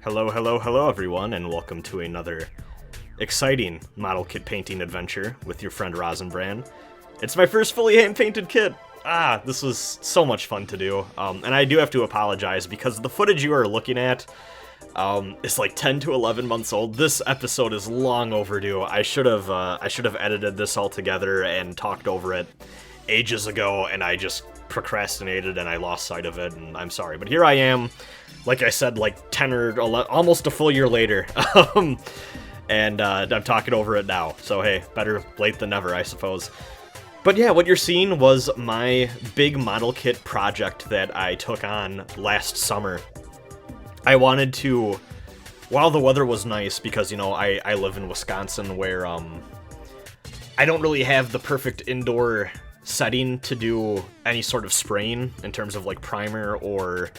Hello, hello, hello everyone, and welcome to another exciting model kit painting adventure with your friend Rosenbrand. It's my first fully hand-painted kit! This was so much fun to do, and I do have to apologize because the footage you are looking at is like 10 to 11 months old. This episode is long overdue. I should have edited this all together and talked over it ages ago, and I just procrastinated and I lost sight of it, and I'm sorry. But here I am, like I said, like 10 or 11, almost a full year later, and I'm talking over it now. So hey, better late than never, I suppose. But yeah, what you're seeing was my big model kit project that I took on last summer. I wanted to, while the weather was nice, because, you know, I live in Wisconsin where I don't really have the perfect indoor setting to do any sort of spraying in terms of like primer or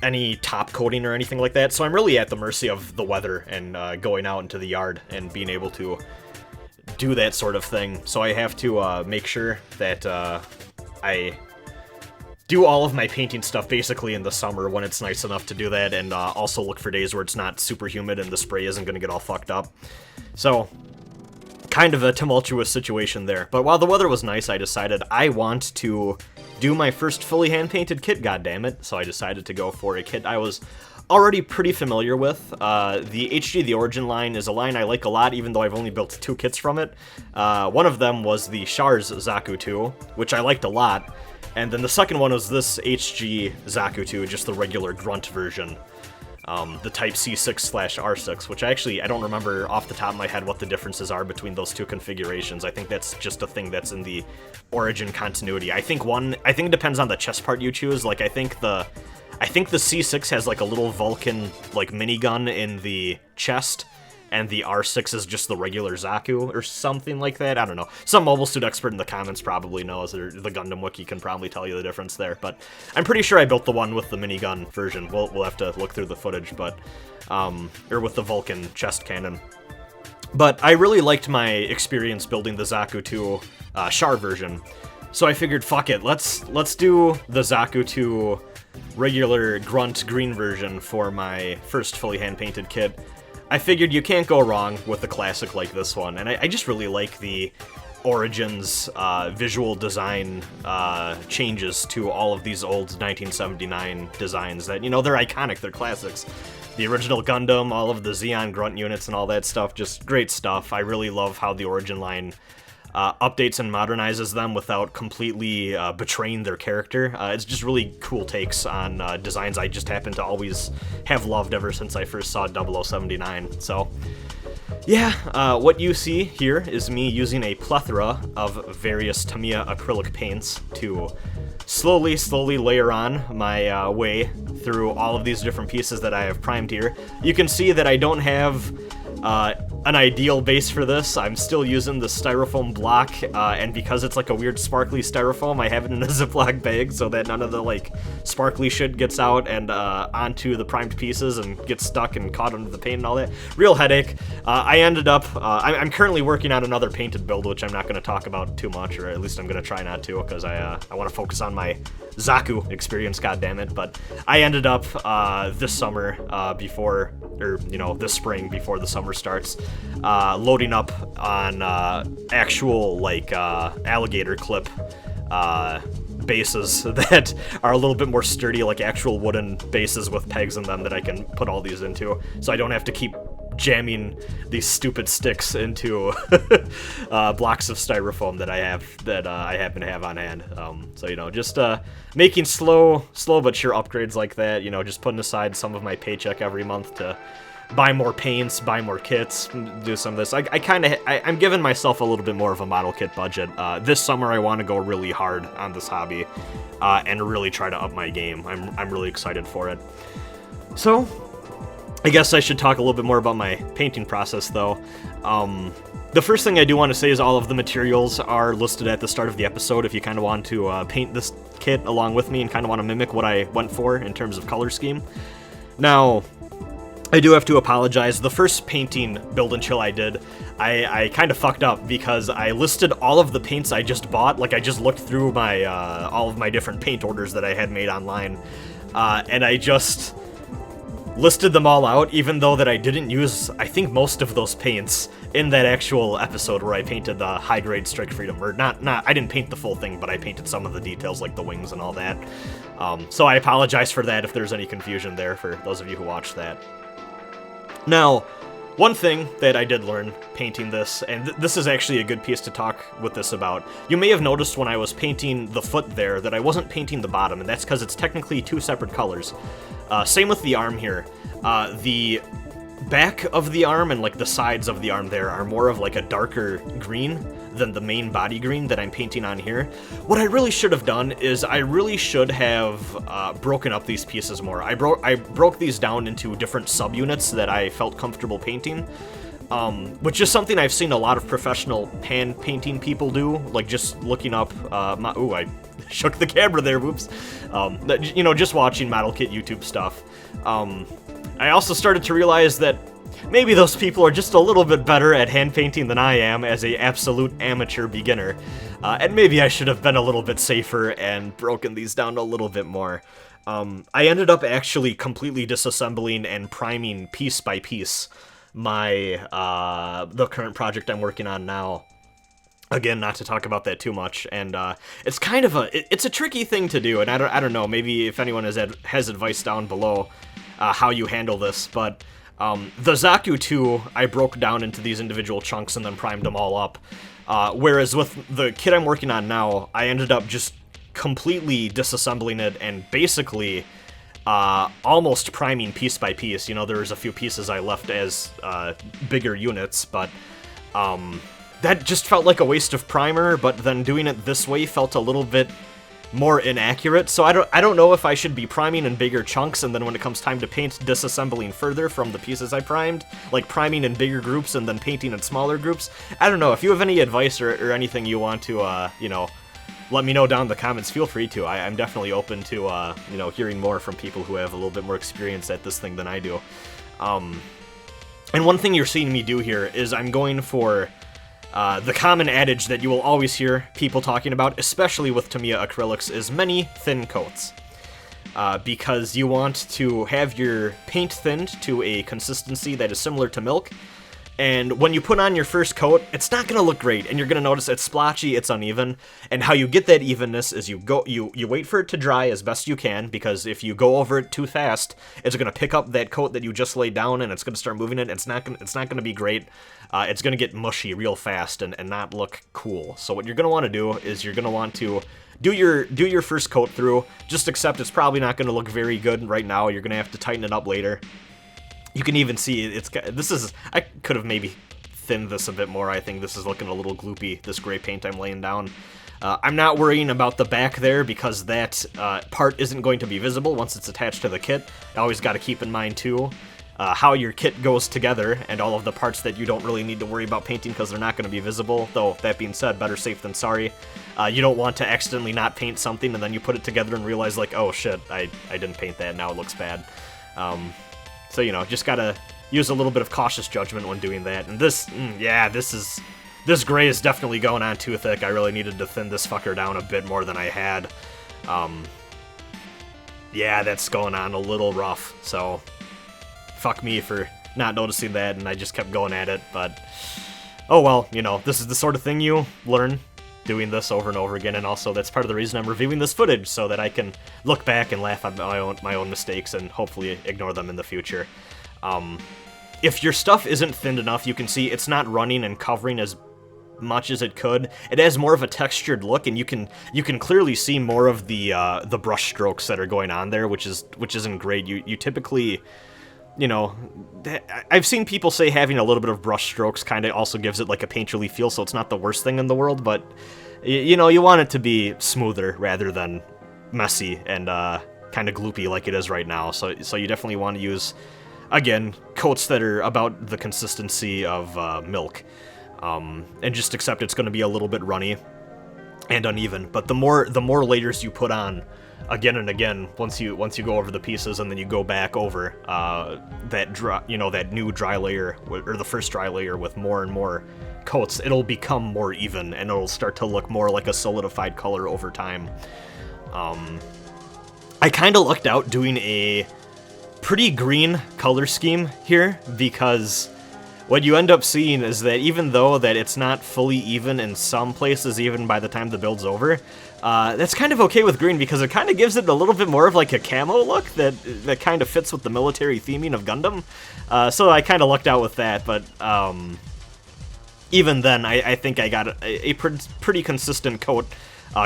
any top coating or anything like that. So I'm really at the mercy of the weather and going out into the yard and being able to do that sort of thing. So I have to make sure that I do all of my painting stuff basically in the summer when it's nice enough to do that, and also look for days where it's not super humid and the spray isn't going to get all fucked up. So kind of a tumultuous situation there. But while the weather was nice, I decided I want to do my first fully hand-painted kit, goddammit. So I decided to go for a kit I was already pretty familiar with. The HG The Origin line is a line I like a lot, even though I've only built 2 kits from it. One of them was the Char's Zaku 2, which I liked a lot. And then the second one was this HG Zaku 2, just the regular grunt version. The type C6/R6, which I don't remember off the top of my head what the differences are between those 2 configurations. I think that's just a thing that's in the Origin continuity. I think it depends on the chest part you choose. Like, I think the C6 has like a little Vulcan like minigun in the chest, and the R6 is just the regular Zaku, or something like that. I don't know. Some Mobile Suit expert in the comments probably knows, or the Gundam Wiki can probably tell you the difference there, but I'm pretty sure I built the one with the minigun version. We'll have to look through the footage, but, or with the Vulcan chest cannon. But I really liked my experience building the Zaku 2 Char version, so I figured, fuck it, let's do the Zaku 2 regular grunt green version for my first fully hand-painted kit. I figured you can't go wrong with a classic like this one, and I just really like the Origins visual design changes to all of these old 1979 designs that, you know, they're iconic, they're classics. The original Gundam, all of the Zeon grunt units and all that stuff, just great stuff. I really love how the Origin line updates and modernizes them without completely betraying their character. It's just really cool takes on designs I just happen to always have loved ever since I first saw 0079. So yeah, what you see here is me using a plethora of various Tamiya acrylic paints to slowly layer on my way through all of these different pieces that I have primed here. You can see that I don't have an ideal base for this. I'm still using the styrofoam block, and because it's like a weird sparkly styrofoam, I have it in a Ziploc bag so that none of the like sparkly shit gets out and onto the primed pieces and gets stuck and caught under the paint and all that. Real headache. I ended up, I'm currently working on another painted build, which I'm not going to talk about too much, or at least I'm going to try not to, because I want to focus on my Zaku experience, goddammit. But I ended up this summer, this spring before the summer starts, loading up on actual like alligator clip bases that are a little bit more sturdy, like actual wooden bases with pegs in them that I can put all these into, so I don't have to keep jamming these stupid sticks into blocks of styrofoam that I happen to have on hand. So, you know, just making slow but sure upgrades like that, you know, just putting aside some of my paycheck every month to buy more paints, buy more kits, do some of this. I'm giving myself a little bit more of a model kit budget. This summer I want to go really hard on this hobby and really try to up my game. I'm really excited for it. So I guess I should talk a little bit more about my painting process, though. The first thing I do want to say is all of the materials are listed at the start of the episode if you kind of want to paint this kit along with me and kind of want to mimic what I went for in terms of color scheme. Now, I do have to apologize. The first painting build and chill I did, I kind of fucked up because I listed all of the paints I just bought. Like, I just looked through my all of my different paint orders that I had made online, and I just listed them all out, even though that I didn't use, I think, most of those paints in that actual episode where I painted the high-grade Strike Freedom. Or I didn't paint the full thing, but I painted some of the details, like the wings and all that. So I apologize for that if there's any confusion there for those of you who watched that. Now, one thing that I did learn painting this, and this is actually a good piece to talk with this about, you may have noticed when I was painting the foot there that I wasn't painting the bottom, and that's because it's technically two separate colors. Same with the arm here. The back of the arm and like the sides of the arm there are more of like a darker green than the main body green that I'm painting on here. What I really should have done is I really should have broken up these pieces more. I broke these down into different subunits that I felt comfortable painting, which is something I've seen a lot of professional hand painting people do, like just looking up, ooh, I shook the camera there, whoops. You know, just watching Model Kit YouTube stuff. I also started to realize that maybe those people are just a little bit better at hand painting than I am as a absolute amateur beginner. And maybe I should have been a little bit safer and broken these down a little bit more. I ended up actually completely disassembling and priming piece by piece my the current project I'm working on now. Again, not to talk about that too much, and it's kind of it's a tricky thing to do, and I don't know, maybe if anyone has advice down below how you handle this, but the Zaku 2 I broke down into these individual chunks and then primed them all up, whereas with the kit I'm working on now, I ended up just completely disassembling it and basically almost priming piece by piece. You know, there's a few pieces I left as bigger units, but that just felt like a waste of primer, but then doing it this way felt a little bit more inaccurate, so I don't know if I should be priming in bigger chunks, and then when it comes time to paint, disassembling further from the pieces I primed, like priming in bigger groups and then painting in smaller groups. I don't know, if you have any advice or anything you want to, you know, let me know down in the comments, feel free to. I'm definitely open to, you know, hearing more from people who have a little bit more experience at this thing than I do. And one thing you're seeing me do here is I'm going for the common adage that you will always hear people talking about, especially with Tamiya acrylics, is many thin coats. Because you want to have your paint thinned to a consistency that is similar to milk, and when you put on your first coat, it's not going to look great, and you're going to notice it's splotchy, it's uneven, and how you get that evenness is you wait for it to dry as best you can, because if you go over it too fast, it's going to pick up that coat that you just laid down, and it's going to start moving it. It's not going to be great. It's going to get mushy real fast and not look cool. So what you're going to want to do is you're going to want to do your first coat through. Just accept it's probably not going to look very good right now. You're going to have to tighten it up later. You can even see I could have maybe thinned this a bit more. I think this is looking a little gloopy, this gray paint I'm laying down. I'm not worrying about the back there because that part isn't going to be visible once it's attached to the kit. You always got to keep in mind too how your kit goes together and all of the parts that you don't really need to worry about painting because they're not going to be visible. Though, that being said, better safe than sorry. You don't want to accidentally not paint something and then you put it together and realize like, oh shit, I didn't paint that, now it looks bad. So, you know, just gotta use a little bit of cautious judgment when doing that. And this gray is definitely going on too thick. I really needed to thin this fucker down a bit more than I had. Yeah, that's going on a little rough, so fuck me for not noticing that, and I just kept going at it, but oh well, you know, this is the sort of thing you learn doing this over and over again, and also that's part of the reason I'm reviewing this footage, so that I can look back and laugh at my own mistakes and hopefully ignore them in the future. If your stuff isn't thinned enough, you can see it's not running and covering as much as it could. It has more of a textured look, and you can clearly see more of the brush strokes that are going on there, which isn't great. You typically, you know, I've seen people say having a little bit of brush strokes kind of also gives it like a painterly feel, so it's not the worst thing in the world, but you know, you want it to be smoother rather than messy and kind of gloopy like it is right now. So you definitely want to use, again, coats that are about the consistency of milk, and just accept it's going to be a little bit runny and uneven. But the more layers you put on, again and again, once you go over the pieces and then you go back over that new dry layer, or the first dry layer with more and more coats, it'll become more even and it'll start to look more like a solidified color over time. I kind of lucked out doing a pretty green color scheme here, because what you end up seeing is that even though that it's not fully even in some places, even by the time the build's over, that's kind of okay with green because it kind of gives it a little bit more of like a camo look that kind of fits with the military theming of Gundam. So I kind of lucked out with that, but even then, I think I got a pretty consistent coat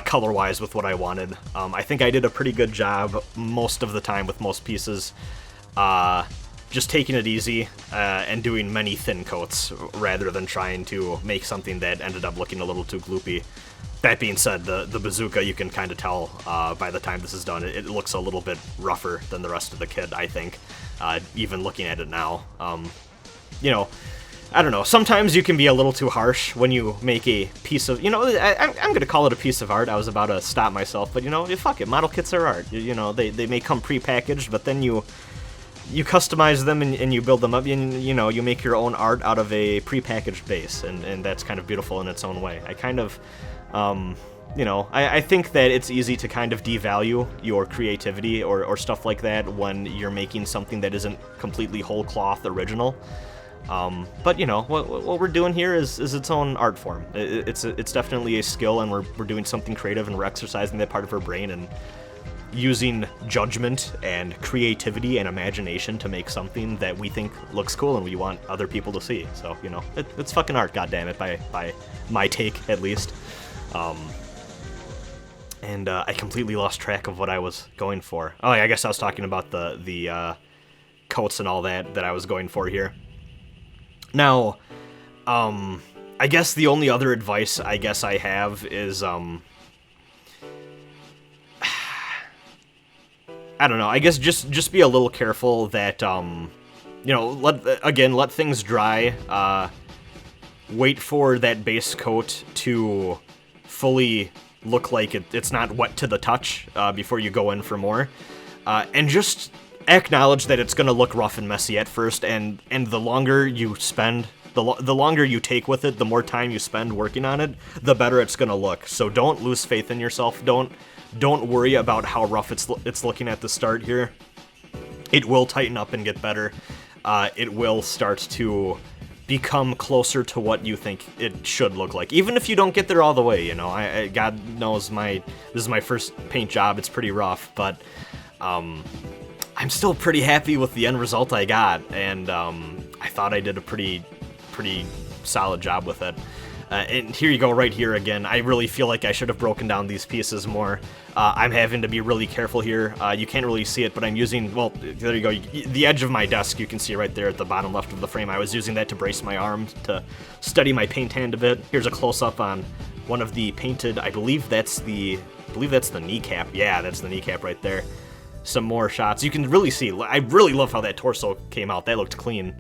color-wise with what I wanted. I think I did a pretty good job most of the time with most pieces. Just taking it easy and doing many thin coats rather than trying to make something that ended up looking a little too gloopy. That being said, the bazooka, you can kind of tell by the time this is done, it looks a little bit rougher than the rest of the kit, I think, even looking at it now. You know, I don't know, sometimes you can be a little too harsh when you make a piece of, you know, I'm going to call it a piece of art. I was about to stop myself, but, you know, fuck it, model kits are art. You know, they may come pre-packaged, but then you customize them and you build them up, and, you know, you make your own art out of a pre-packaged base, and that's kind of beautiful in its own way. I kind of, you know, I think that it's easy to kind of devalue your creativity or stuff like that when you're making something that isn't completely whole cloth original. But, you know, what we're doing here is its own art form. It's definitely a skill, and we're doing something creative, and we're exercising that part of our brain and using judgment and creativity and imagination to make something that we think looks cool and we want other people to see. So, you know, it's fucking art, goddammit, by my take, at least. And I completely lost track of what I was going for. Oh, yeah, I guess I was talking about the coats and all that I was going for here. Now, I guess the only other advice I guess I have is, I don't know, I guess just be a little careful that, you know, let things dry, wait for that base coat to fully look like it's not wet to the touch before you go in for more, and just acknowledge that it's going to look rough and messy at first, and the longer you spend, the longer you take with it, the more time you spend working on it, the better it's going to look. So don't lose faith in yourself. Don't worry about how rough it's looking at the start here. It will tighten up and get better. It will start to become closer to what you think it should look like, even if you don't get there all the way. You know, God knows this is my first paint job. It's pretty rough, but I'm still pretty happy with the end result I got, and I thought I did a pretty solid job with it. And here you go, right here again. I really feel like I should have broken down these pieces more. I'm having to be really careful here. You can't really see it, but I'm using, well, there you go. The edge of my desk, you can see right there at the bottom left of the frame. I was using that to brace my arms, to steady my paint hand a bit. Here's a close-up on one of the painted, I believe that's the kneecap. Yeah, that's the kneecap right there. Some more shots. You can really see, I really love how that torso came out. That looked clean.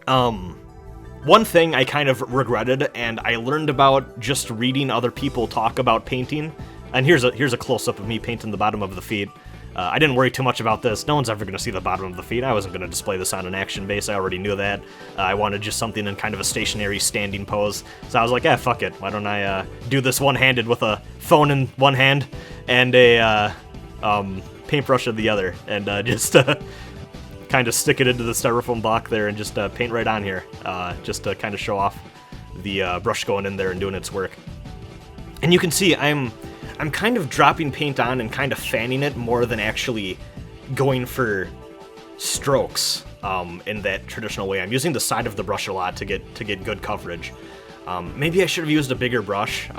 One thing I kind of regretted, and I learned about just reading other people talk about painting, and here's a close-up of me painting the bottom of the feet. I didn't worry too much about this. No one's ever going to see the bottom of the feet. I wasn't going to display this on an action base. I already knew that. I wanted just something in kind of a stationary standing pose. So I was like, fuck it. Why don't I do this one-handed with a phone in one hand and a paintbrush in the other, and just kind of stick it into the styrofoam block there and just paint right on here, just to kind of show off the brush going in there and doing its work. And you can see I'm kind of dropping paint on and kind of fanning it more than actually going for strokes in that traditional way. I'm using the side of the brush a lot to get good coverage. Maybe I should have used a bigger brush.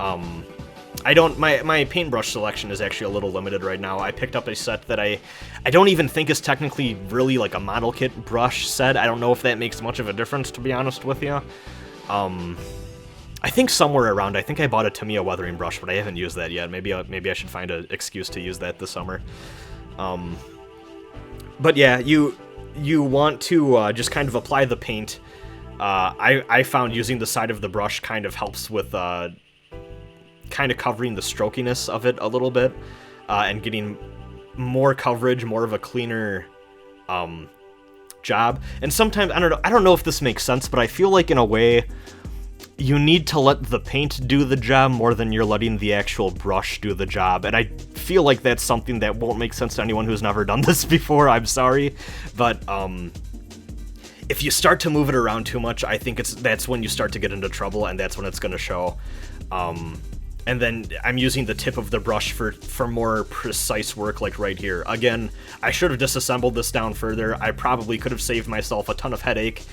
My paintbrush selection is actually a little limited right now. I picked up a set that I don't even think is technically really like a model kit brush set. I don't know if that makes much of a difference, to be honest with you. I think somewhere around, I think I bought a Tamiya weathering brush, but I haven't used that yet. Maybe I should find an excuse to use that this summer. But yeah, you want to just kind of apply the paint. I found using the side of the brush kind of helps with kind of covering the strokiness of it a little bit, and getting more coverage, more of a cleaner job. And sometimes, I don't know if this makes sense, but I feel like in a way, you need to let the paint do the job more than you're letting the actual brush do the job, and I feel like that's something that won't make sense to anyone who's never done this before, I'm sorry, but if you start to move it around too much, I think that's when you start to get into trouble, and that's when it's going to show. And then I'm using the tip of the brush for more precise work, like right here. Again, I should have disassembled this down further. I probably could have saved myself a ton of headache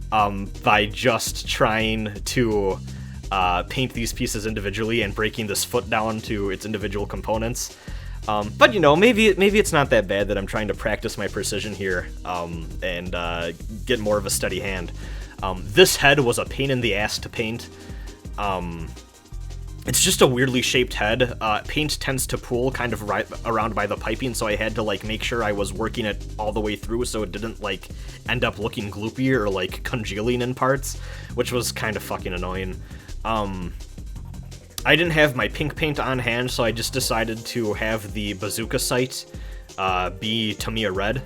by just trying to paint these pieces individually and breaking this foot down to its individual components. But, you know, maybe it's not that bad that I'm trying to practice my precision here and get more of a steady hand. This head was a pain in the ass to paint. It's just a weirdly shaped head. Paint tends to pool kind of right around by the piping, so I had to, like, make sure I was working it all the way through so it didn't, like, end up looking gloopy or, like, congealing in parts, which was kind of fucking annoying. I didn't have my pink paint on hand, so I just decided to have the bazooka sight be Tamiya red.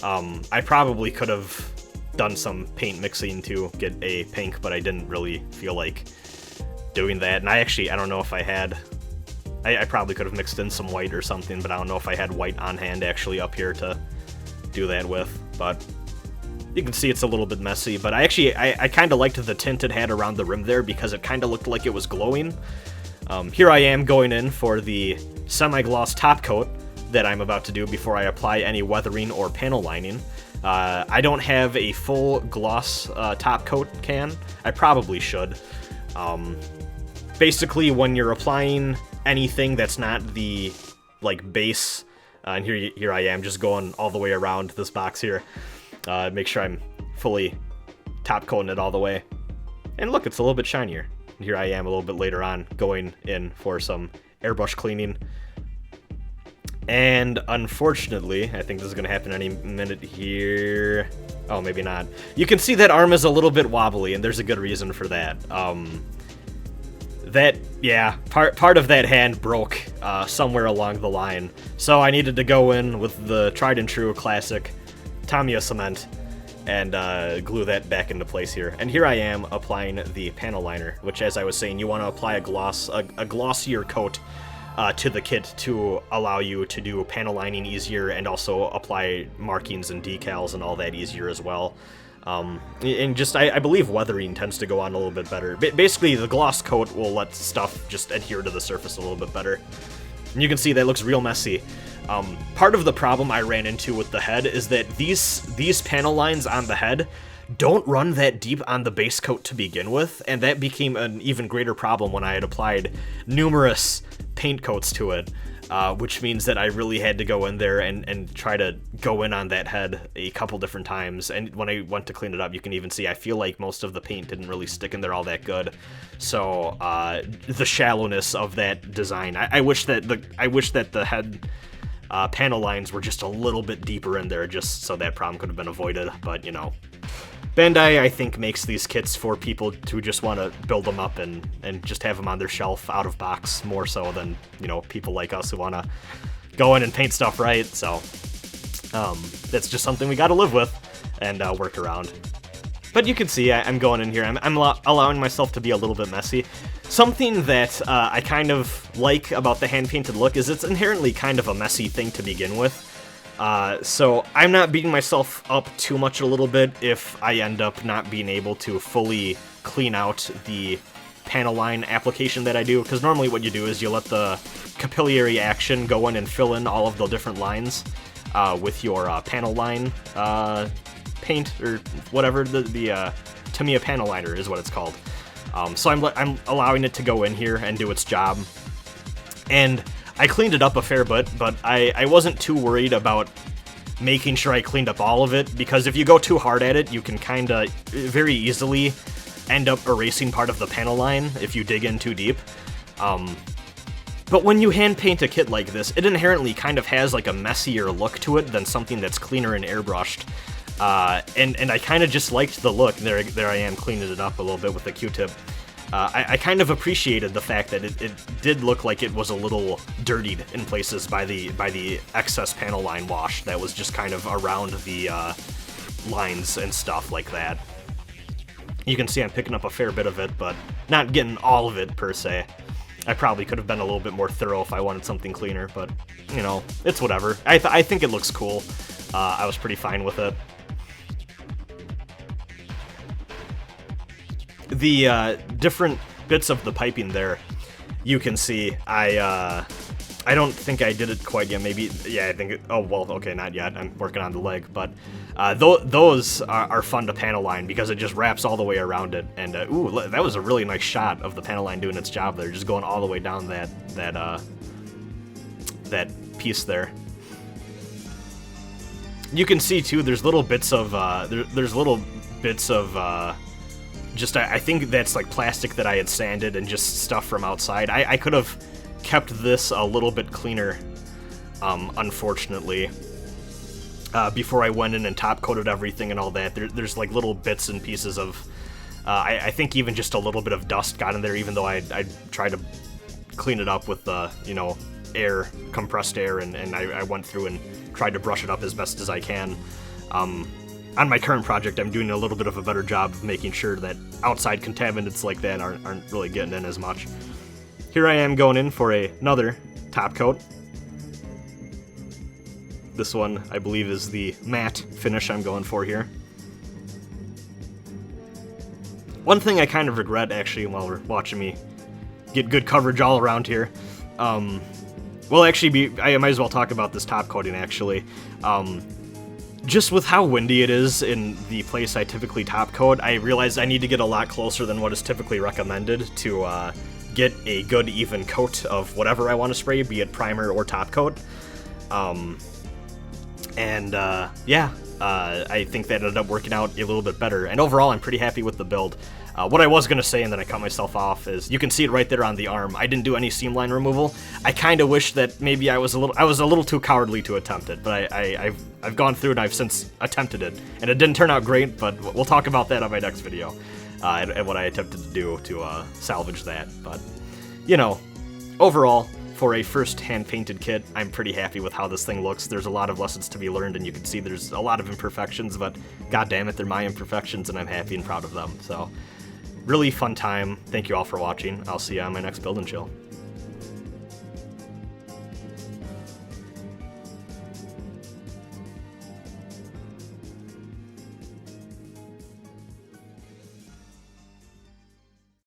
I probably could have done some paint mixing to get a pink, but I didn't really feel like doing that, and I don't know if I had, I probably could have mixed in some white or something, but I don't know if I had white on hand actually up here to do that with, but you can see it's a little bit messy, but I kind of liked the tint it had around the rim there because it kind of looked like it was glowing. Here I am going in for the semi-gloss top coat that I'm about to do before I apply any weathering or panel lining. I don't have a full gloss top coat can. I probably should. Basically, when you're applying anything that's not the, like, base, and here I am just going all the way around this box here, make sure I'm fully top coating it all the way. And look, it's a little bit shinier. And here I am a little bit later on going in for some airbrush cleaning. And unfortunately, I think this is going to happen any minute here. Oh, maybe not. You can see that arm is a little bit wobbly, and there's a good reason for that. Part of that hand broke somewhere along the line. So I needed to go in with the tried and true classic Tamiya cement and glue that back into place here. And here I am applying the panel liner, which, as I was saying, you want to apply a glossier coat to the kit to allow you to do panel lining easier and also apply markings and decals and all that easier as well. And just, I believe weathering tends to go on a little bit better. Basically, the gloss coat will let stuff just adhere to the surface a little bit better. And you can see that looks real messy. Part of the problem I ran into with the head is that these panel lines on the head don't run that deep on the base coat to begin with, and that became an even greater problem when I had applied numerous paint coats to it. Which means that I really had to go in there and try to go in on that head a couple different times. And when I went to clean it up, you can even see I feel like most of the paint didn't really stick in there all that good. So the shallowness of that design, I wish that the head panel lines were just a little bit deeper in there, just so that problem could have been avoided. But you know, Bandai, I think, makes these kits for people who just want to build them up and just have them on their shelf out of box, more so than, you know, people like us who want to go in and paint stuff right. So that's just something we got to live with and work around. But you can see I'm going in here. I'm allowing myself to be a little bit messy. Something that I kind of like about the hand-painted look is it's inherently kind of a messy thing to begin with. So I'm not beating myself up too much a little bit if I end up not being able to fully clean out the panel line application that I do, because normally what you do is you let the capillary action go in and fill in all of the different lines with your panel line paint, or whatever, the Tamiya panel liner is what it's called. So I'm allowing it to go in here and do its job. And I cleaned it up a fair bit, but I wasn't too worried about making sure I cleaned up all of it, because if you go too hard at it, you can kind of very easily end up erasing part of the panel line if you dig in too deep. But when you hand paint a kit like this, it inherently kind of has like a messier look to it than something that's cleaner and airbrushed. And I kind of just liked the look. There I am cleaning it up a little bit with the Q-tip. I kind of appreciated the fact that it did look like it was a little dirtied in places by the excess panel line wash that was just kind of around the lines and stuff like that. You can see I'm picking up a fair bit of it, but not getting all of it per se. I probably could have been a little bit more thorough if I wanted something cleaner, but, you know, it's whatever. I think it looks cool. I was pretty fine with it. The different bits of the piping there, you can see, I don't think I did it quite yet. Maybe, yeah, I think, oh, well, okay, not yet. I'm working on the leg, but those are fun to panel line because it just wraps all the way around it. And, ooh, that was a really nice shot of the panel line doing its job there, just going all the way down that piece there. You can see, too, there's little bits of, just, I think that's like plastic that I had sanded and just stuff from outside. I could have kept this a little bit cleaner, unfortunately, before I went in and top coated everything and all that. There's like little bits and pieces of, I think even just a little bit of dust got in there, even though I tried to clean it up with the, you know, air, compressed air, and I went through and tried to brush it up as best as I can. On my current project, I'm doing a little bit of a better job of making sure that outside contaminants like that aren't really getting in as much. Here I am going in for another top coat. This one, I believe, is the matte finish I'm going for here. One thing I kind of regret, actually, while we're watching me get good coverage all around here, well, actually, I might as well talk about this top coating, actually. Just with how windy it is in the place I typically top coat, I realized I need to get a lot closer than what is typically recommended to get a good even coat of whatever I want to spray, be it primer or top coat. Yeah, I think that ended up working out a little bit better, and overall I'm pretty happy with the build. What I was going to say, and then I cut myself off, is you can see it right there on the arm. I didn't do any seam line removal. I kind of wish that maybe I was a little too cowardly to attempt it, but I've gone through and I've since attempted it, and it didn't turn out great, but we'll talk about that on my next video, and what I attempted to do to salvage that. But, you know, overall, for a first hand-painted kit, I'm pretty happy with how this thing looks. There's a lot of lessons to be learned, and you can see there's a lot of imperfections, but god damn it, they're my imperfections, and I'm happy and proud of them. So, really fun time. Thank you all for watching. I'll see you on my next Build and Chill.